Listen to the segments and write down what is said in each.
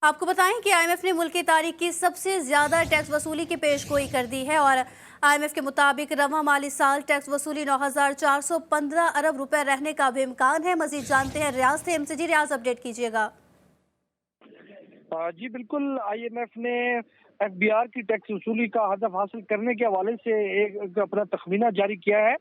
आपको बताएं कि आईएमएफ ने मुल्क की तारीख की सबसे ज्यादा टैक्स वसूली की पेशगोई कर दी है और आईएमएफ के मुताबिक रवां माली साल टैक्स वसूली 9,415 अरब रुपए रहने का भी इम्कान है। मजीद जानते हैं रियाज से हमसे। जी रियाज, अपडेट कीजिएगा। जी बिल्कुल, आईएमएफ ने एफबीआर की टैक्स वसूली का हदफ हासिल करने के हवाले से एक अपना तखमीना जारी किया है,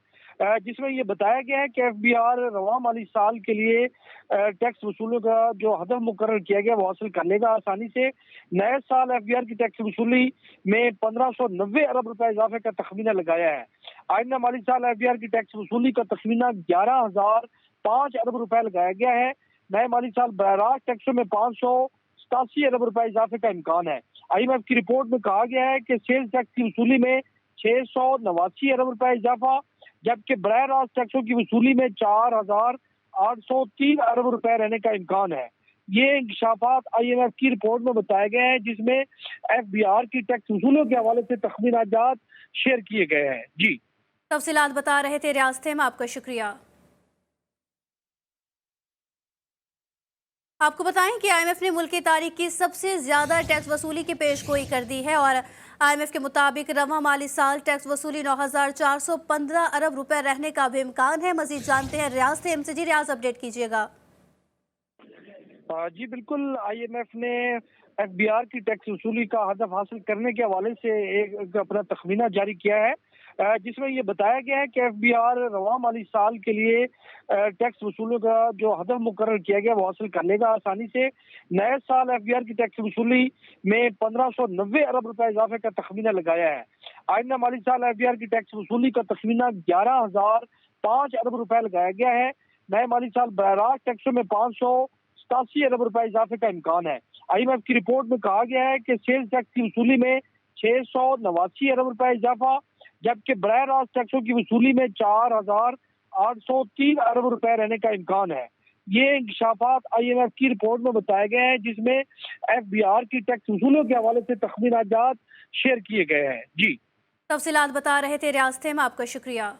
जिसमें ये बताया गया है कि एफबीआर रवां माली साल के लिए टैक्स वसूली का जो हदफ मुकर्रर किया गया वो हासिल कर लेगा आसानी से। नए साल एफबीआर की टैक्स वसूली में 1590 अरब रुपए इजाफे का तखमीना लगाया है। आइंदा माली साल एफबीआर की टैक्स वसूली का तखमीना 11,005 अरब रुपए लगाया गया है। नए माली साल बराह टैक्सों में 587 अरब रुपए इजाफे का इम्कान है। आईएमएफ की रिपोर्ट में कहा गया है कि सेल्स टैक्स की वसूली में 689 अरब रुपए इजाफा, जबकि बराह रास्त टैक्सों की वसूली में 4,803 अरब रुपए रहने का इम्कान है। ये इंकशाफात आईएमएफ की रिपोर्ट में बताया गया है, जिसमें एफबीआर की टैक्स वसूलियों के हवाले से तखमीनाजात शेयर किए गए हैं। जी, तफसीलात बता रहे थे रियाज थे, आपका शुक्रिया। आपको बताएं कि आईएमएफ ने मुल्क की तारीख की सबसे ज्यादा टैक्स वसूली की पेशगोई कर दी है और आईएमएफ के मुताबिक रवां माली साल टैक्स वसूली 9,415 अरब रुपए रहने का भी इम्कान है। मजीद जानते हैं रियाज से हमसे। जी रियाज, अपडेट कीजिएगा। जी बिल्कुल, आईएमएफ ने एफबीआर की टैक्स वसूली का हदफ हासिल करने के हवाले से एक अपना तखमीना जारी किया है, जिसमें ये बताया गया है कि एफबीआर रवां माली साल के लिए टैक्स वसूली का जो हदफ मुकर्रर किया गया वो हासिल कर लेगा आसानी से। नए साल एफबीआर की टैक्स वसूली में 1590 अरब रुपए इजाफे का तखमीना लगाया है। आइंदा माली साल एफबीआर की टैक्स वसूली का तखमीना 11,005 अरब रुपए लगाया गया है। नए माली साल बराह टैक्सों में 587 अरब रुपए इजाफे का इम्कान है। आईएमएफ की रिपोर्ट में कहा गया है कि सेल्स टैक्स की वसूली में 689 अरब रुपए इजाफा, जबकि बराह रास्त टैक्सों की वसूली में 4,803 अरब रुपए रहने का इम्कान है। ये इंकशाफात आईएमएफ की रिपोर्ट में बताया गया है, जिसमें एफबीआर की टैक्स वसूलियों के हवाले से तखमीनाजात शेयर किए गए हैं। जी, तफसीलात बता रहे थे रियाज थे, आपका शुक्रिया।